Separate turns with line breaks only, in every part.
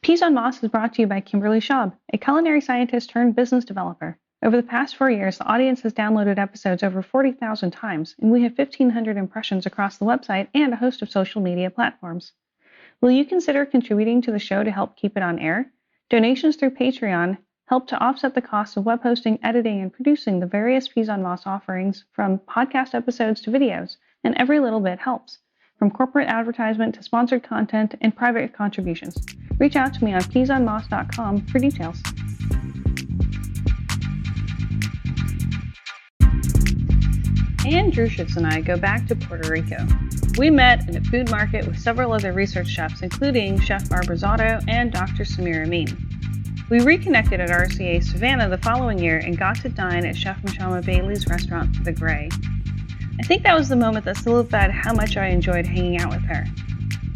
Peas on Moss is brought to you by Kimberly Schaub, a culinary scientist turned business developer. Over the past 4 years, the audience has downloaded episodes over 40,000 times, and we have 1,500 impressions across the website and a host of social media platforms. Will you consider contributing to the show to help keep it on air? Donations through Patreon help to offset the cost of web hosting, editing, and producing the various Peas on Moss offerings, from podcast episodes to videos, and every little bit helps, from corporate advertisement to sponsored content and private contributions. Reach out to me on peasonmoss.com for details. Ann Druschitz and I go back to Puerto Rico. We met in a food market with several other research chefs, including Chef Barbara Zotto and Dr. Samir Amin. We reconnected at RCA Savannah the following year and got to dine at Chef Mashama Bailey's restaurant, The Gray. I think that was the moment that solidified how much I enjoyed hanging out with her.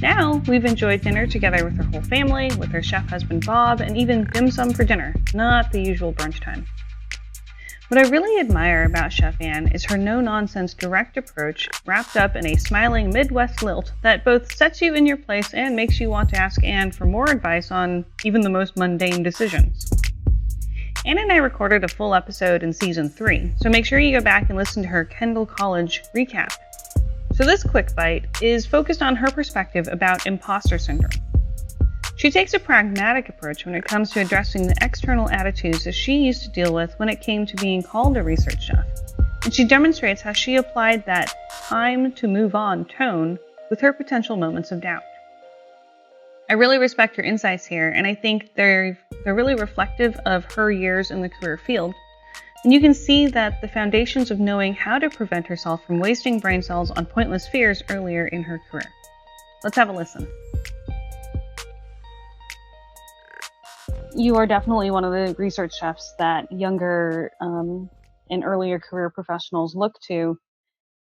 Now, we've enjoyed dinner together with her whole family, with her chef husband Bob, and even dim sum for dinner, not the usual brunch time. What I really admire about Chef Ann is her no-nonsense direct approach, wrapped up in a smiling Midwest lilt that both sets you in your place and makes you want to ask Ann for more advice on even the most mundane decisions. Ann and I recorded a full episode in Season 3, so make sure you go back and listen to her Kendall College recap. So this quick bite is focused on her perspective about imposter syndrome. She takes a pragmatic approach when it comes to addressing the external attitudes that she used to deal with when it came to being called a research chef, and she demonstrates how she applied that time to move on tone with her potential moments of doubt. I really respect her insights here, and I think they're really reflective of her years in the career field. And you can see that the foundations of knowing how to prevent herself from wasting brain cells on pointless fears earlier in her career. Let's have a listen. You are definitely one of the research chefs that younger and earlier career professionals look to.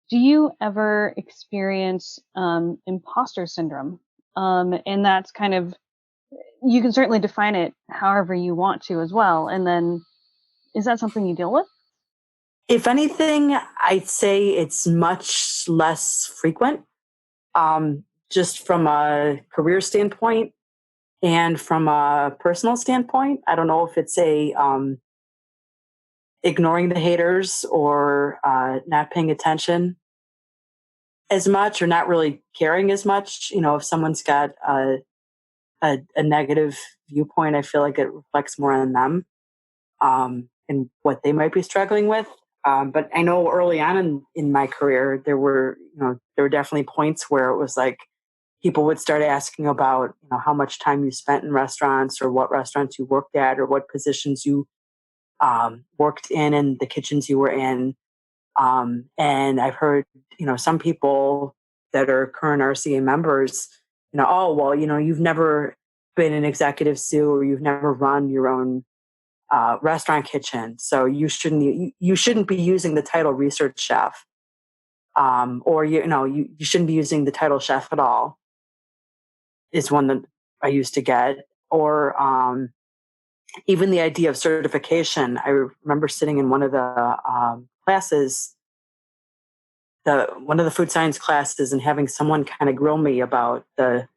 Do you ever experience imposter syndrome? And that's kind of, you can certainly define it however you want to as well. And then, is that something you deal with?
If anything, I'd say it's much less frequent, just from a career standpoint and from a personal standpoint. I don't know if it's ignoring the haters or not paying attention as much or not really caring as much. You know, if someone's got a negative viewpoint, I feel like it reflects more on them. And what they might be struggling with. But I know early on in my career, there were definitely points where it was like people would start asking about, how much time you spent in restaurants or what restaurants you worked at or what positions you worked in and the kitchens you were in. And I've heard, some people that are current RCA members, you've never been an executive sous or you've never run your own restaurant kitchen, so you shouldn't be using the title research chef, or you shouldn't be using the title chef at all. Is one that I used to get, or even the idea of certification. I remember sitting in one of the classes, one of the food science classes, and having someone kind of grill me about the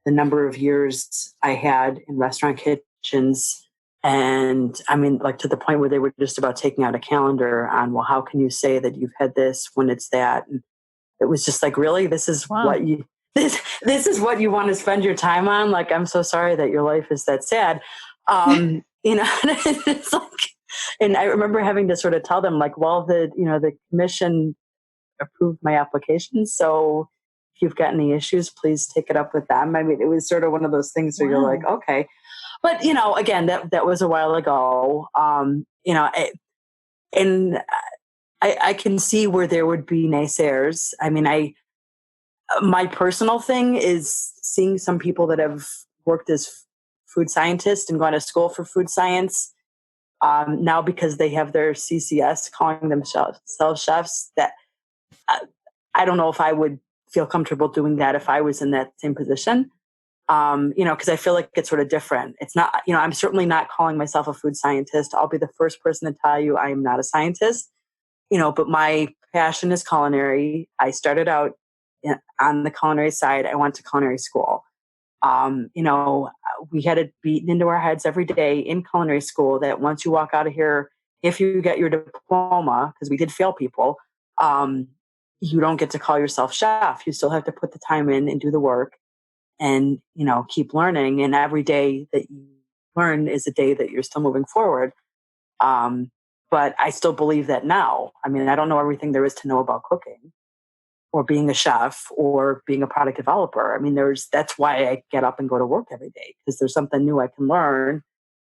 number of years I had in restaurant kitchens. And I mean, like, to the point where they were just about taking out a calendar on, well, how can you say that you've had this when it's that? And it was just like, really, this is what you want to spend your time on? Like, I'm so sorry that your life is that sad. It's like, and I remember having to sort of tell them, like, well, the commission approved my application, so if you've got any issues, please take it up with them. I mean, it was sort of one of those things where you're like, okay. But, again, that was a while ago, and I can see where there would be naysayers. I mean, my personal thing is seeing some people that have worked as food scientists and gone to school for food science now because they have their CCS calling themselves chefs, that I don't know if I would feel comfortable doing that if I was in that same position. Because I feel like it's sort of different. It's not, I'm certainly not calling myself a food scientist. I'll be the first person to tell you I am not a scientist, but my passion is culinary. I started out on the culinary side. I went to culinary school. You know, we had it beaten into our heads every day in culinary school that once you walk out of here, if you get your diploma, because we did fail people, um, you don't get to call yourself chef. You still have to put the time in and do the work and, you know, keep learning. And every day that you learn is a day that you're still moving forward. Um, but I still believe that now. I mean, I don't know everything there is to know about cooking or being a chef or being a product developer. I mean, that's why I get up and go to work every day, because there's something new I can learn.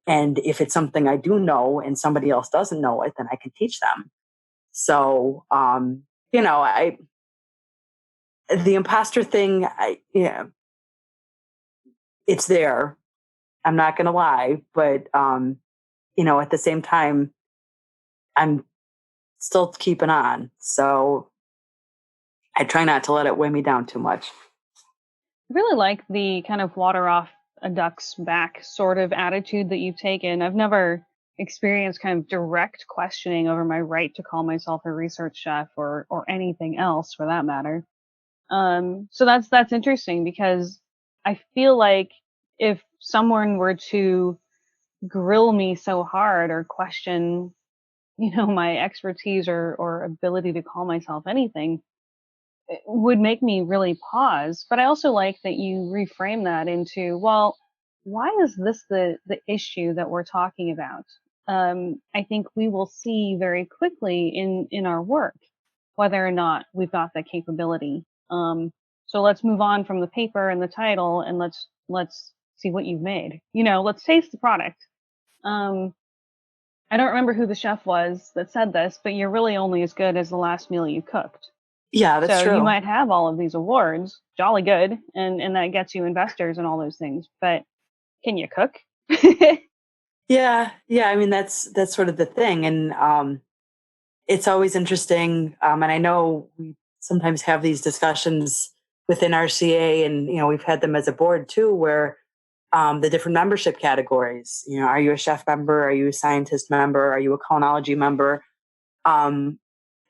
And if it's something I do know and somebody else doesn't know it, then I can teach them. So, you know, the imposter thing, it's there. I'm not going to lie, but, you know, at the same time, I'm still keeping on. So I try not to let it weigh me down too much.
I really like the kind of water off a duck's back sort of attitude that you've taken. I've never experienced kind of direct questioning over my right to call myself a research chef or anything else for that matter. So that's interesting because I feel like if someone were to grill me so hard or question, my expertise or ability to call myself anything, it would make me really pause. But I also like that you reframe that into, well, why is this the issue that we're talking about? I think we will see very quickly in our work whether or not we've got that capability. So let's move on from the paper and the title, and let's see what you've made. Let's taste the product. Um, I don't remember who the chef was that said this, but you're really only as good as the last meal you cooked.
Yeah, that's
So you
true.
might have all of these awards, jolly good, and that gets you investors and all those things. But can you cook?
Yeah, yeah. I mean, that's sort of the thing, and it's always interesting. And I know we sometimes have these discussions within RCA, and you know, we've had them as a board too, where the different membership categories. You know, are you a chef member? Are you a scientist member? Are you a culinology member? Um,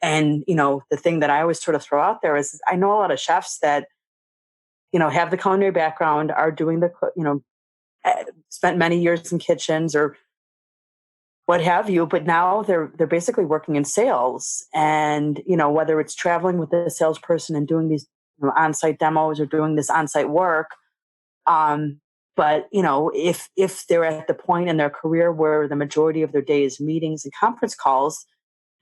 and you know, the thing that I always sort of throw out there is, I know a lot of chefs that have the culinary background, are doing spent many years in kitchens or what have you, but now they're basically working in sales, and whether it's traveling with the salesperson and doing these on-site demos or doing this on-site work. But if they're at the point in their career where the majority of their day is meetings and conference calls,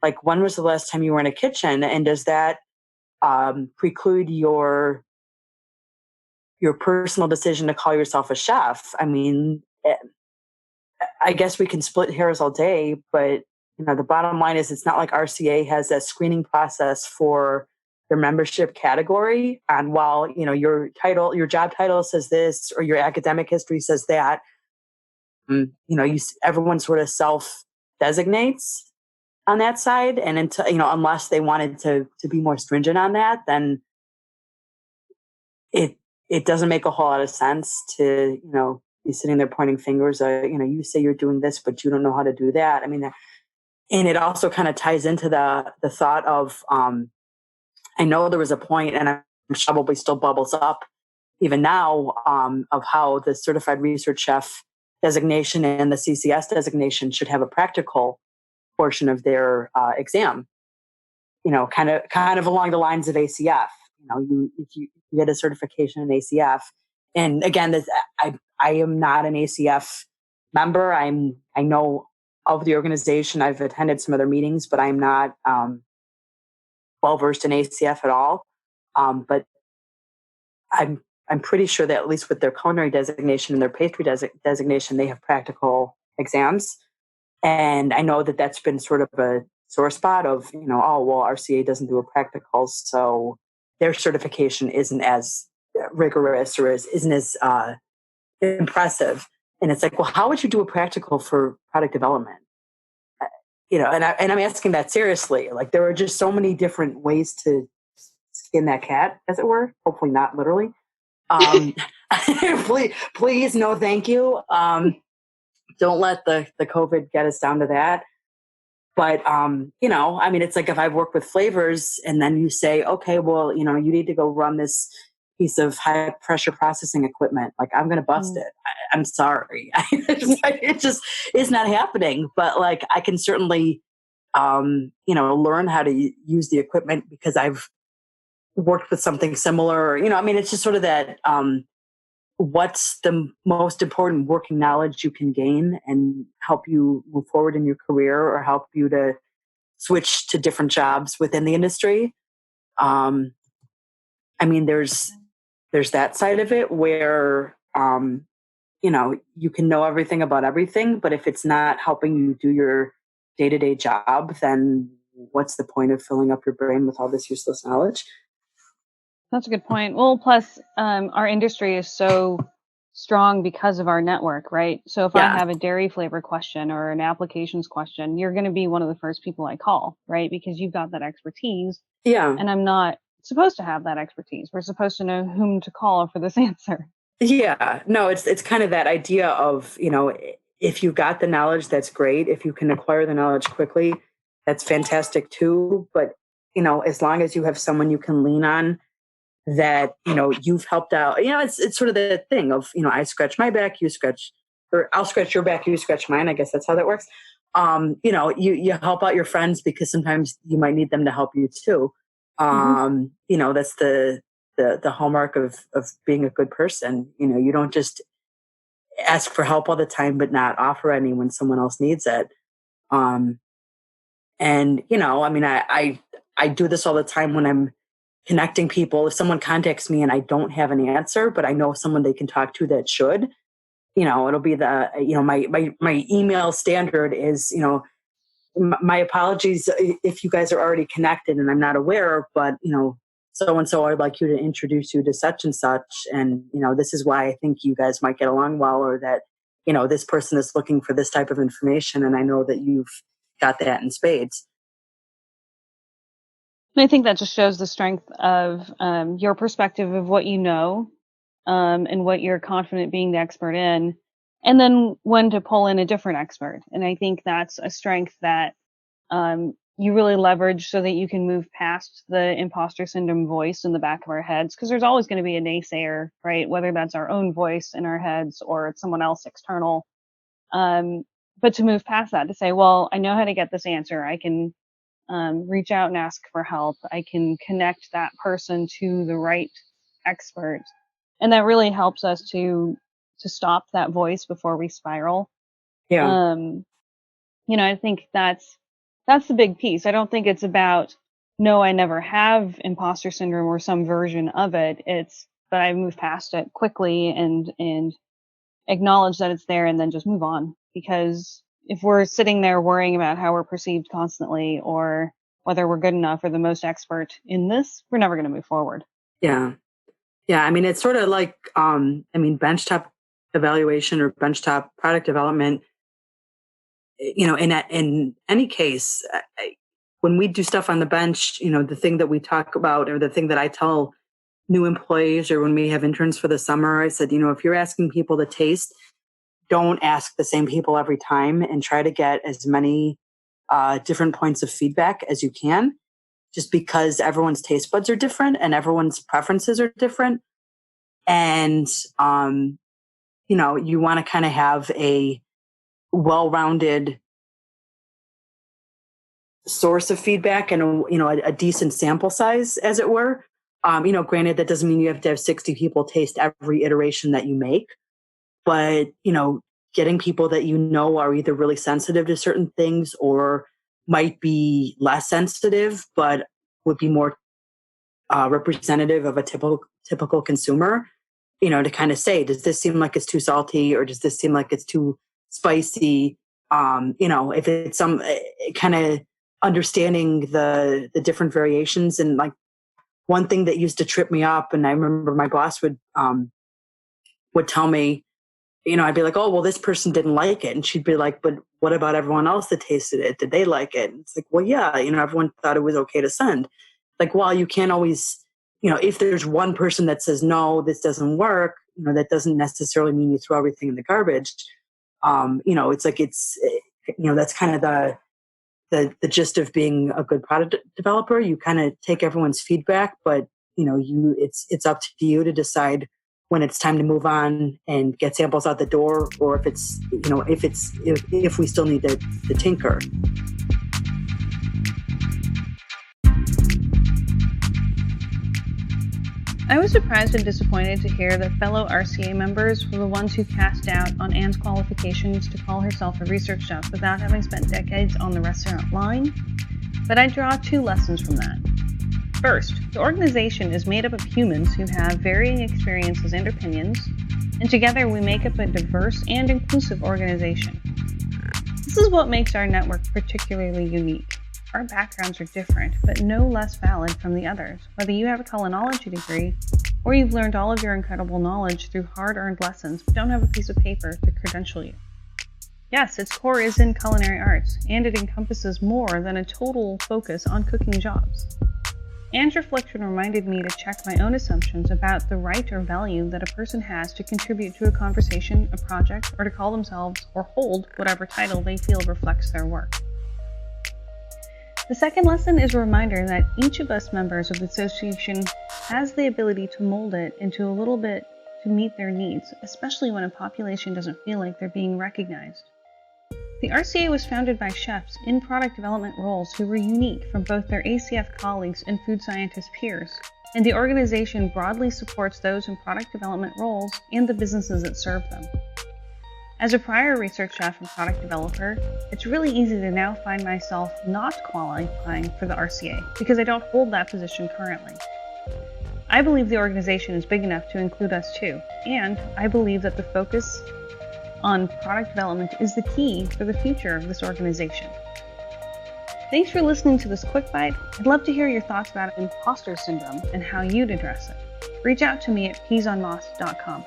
like, when was the last time you were in a kitchen, and does that preclude your personal decision to call yourself a chef? I mean, I guess we can split hairs all day, but the bottom line is, it's not like RCA has a screening process for their membership category. And while your job title says this, or your academic history says that, everyone sort of self designates on that side. And until unless they wanted to be more stringent on that, then it doesn't make a whole lot of sense to be sitting there pointing fingers. You say you're doing this, but you don't know how to do that. I mean, and it also kind of ties into the thought of, I know there was a point, and I'm probably still bubbles up even now, of how the certified research chef designation and the CCS designation should have a practical portion of their exam. Kind of along the lines of ACF. If you get a certification in ACF, and again, I am not an ACF member. I know of the organization. I've attended some other meetings, but I'm not well versed in ACF at all. But I'm pretty sure that, at least with their culinary designation and their pastry designation, they have practical exams. And I know that that's been sort of a sore spot of, oh, well, RCA doesn't do a practical, so their certification isn't as rigorous or isn't as impressive. And it's like, well, how would you do a practical for product development? And I'm asking that seriously. Like, there are just so many different ways to skin that cat, as it were. Hopefully not literally. Please, no, thank you. Don't let the COVID get us down to that. But, I mean, it's like, if I work with flavors and then you say, okay, well, you need to go run this, piece of high pressure processing equipment. Like, I'm going to bust it. I'm sorry. It just is not happening. But like, I can certainly, learn how to use the equipment because I've worked with something similar. I mean, it's just sort of that, what's the most important working knowledge you can gain and help you move forward in your career or help you to switch to different jobs within the industry. I mean, there's that side of it where, you can know everything about everything, but if it's not helping you do your day-to-day job, then what's the point of filling up your brain with all this useless knowledge?
That's a good point. Well, plus, our industry is so strong because of our network, right? So if I have a dairy flavor question or an applications question, you're going to be one of the first people I call, right? Because you've got that expertise.
Yeah.
And I'm not supposed to have that expertise. We're supposed to know whom to call for this answer.
Yeah. No, it's kind of that idea of, if you've got the knowledge, that's great. If you can acquire the knowledge quickly, that's fantastic too. But, as long as you have someone you can lean on that, you've helped out, it's sort of the thing of, I scratch my back, you scratch, or I'll scratch your back, you scratch mine. I guess that's how that works. You help out your friends because sometimes you might need them to help you too. That's the hallmark of being a good person. You don't just ask for help all the time, but not offer any when someone else needs it. And, I mean, I do this all the time when I'm connecting people. If someone contacts me and I don't have an answer, but I know someone they can talk to that should, it'll be my email standard is, my apologies if you guys are already connected and I'm not aware, but, so-and-so, I'd like you to introduce you to such and such. And, this is why I think you guys might get along well, or that, this person is looking for this type of information. And I know that you've got that in spades.
And I think that just shows the strength of your perspective of what you know, and what you're confident being the expert in, and then when to pull in a different expert. And I think that's a strength that you really leverage so that you can move past the imposter syndrome voice in the back of our heads, because there's always going to be a naysayer, right? Whether that's our own voice in our heads or it's someone else external. But to move past that, to say, well, I know how to get this answer. I can reach out and ask for help. I can connect that person to the right expert. And that really helps us to stop that voice before we spiral.
Yeah.
I think that's the big piece. I don't think it's about, no, I never have imposter syndrome or some version of it. It's that I move past it quickly and acknowledge that it's there and then just move on. Because if we're sitting there worrying about how we're perceived constantly or whether we're good enough or the most expert in this, we're never going to move forward.
Yeah. Yeah. I mean, it's sort of like, benchtop evaluation or benchtop product development. In any case, when we do stuff on the bench, the thing that we talk about, or the thing that I tell new employees, or when we have interns for the summer, I said, if you're asking people to taste, don't ask the same people every time, and try to get as many different points of feedback as you can, just because everyone's taste buds are different and everyone's preferences are different. And, you want to kind of have a well-rounded source of feedback and a decent sample size, as it were. Granted, that doesn't mean you have to have 60 people taste every iteration that you make, but getting people that are either really sensitive to certain things or might be less sensitive, but would be more representative of a typical consumer. To kind of say, does this seem like it's too salty, or does this seem like it's too spicy? If it's some kind of understanding the different variations. And like, one thing that used to trip me up, and I remember my boss would tell me, I'd be like, oh, well, this person didn't like it. And she'd be like, but what about everyone else that tasted it? Did they like it? And it's like, well, yeah, everyone thought it was okay to send. Like, well, you can't always, if there's one person that says, no, this doesn't work, that doesn't necessarily mean you throw everything in the garbage. It's like, that's kind of the gist of being a good product developer. You kind of take everyone's feedback, but it's up to you to decide when it's time to move on and get samples out the door, or if we still need to tinker.
I was surprised and disappointed to hear that fellow RCA members were the ones who cast doubt on Anne's qualifications to call herself a research chef without having spent decades on the restaurant line, but I draw 2 lessons from that. First, the organization is made up of humans who have varying experiences and opinions, and together we make up a diverse and inclusive organization. This is what makes our network particularly unique. Our backgrounds are different, but no less valid from the others, whether you have a culinology degree or you've learned all of your incredible knowledge through hard-earned lessons but don't have a piece of paper to credential you. Yes, its core is in culinary arts, and it encompasses more than a total focus on cooking jobs. Anne's reflection reminded me to check my own assumptions about the right or value that a person has to contribute to a conversation, a project, or to call themselves or hold whatever title they feel reflects their work. The second lesson is a reminder that each of us members of the association has the ability to mold it into a little bit to meet their needs, especially when a population doesn't feel like they're being recognized. The RCA was founded by chefs in product development roles who were unique from both their ACF colleagues and food scientist peers, and the organization broadly supports those in product development roles and the businesses that serve them. As a prior research chef and product developer, it's really easy to now find myself not qualifying for the RCA because I don't hold that position currently. I believe the organization is big enough to include us too, and I believe that the focus on product development is the key for the future of this organization. Thanks for listening to this quick bite. I'd love to hear your thoughts about imposter syndrome and how you'd address it. Reach out to me at peasonmoss.com.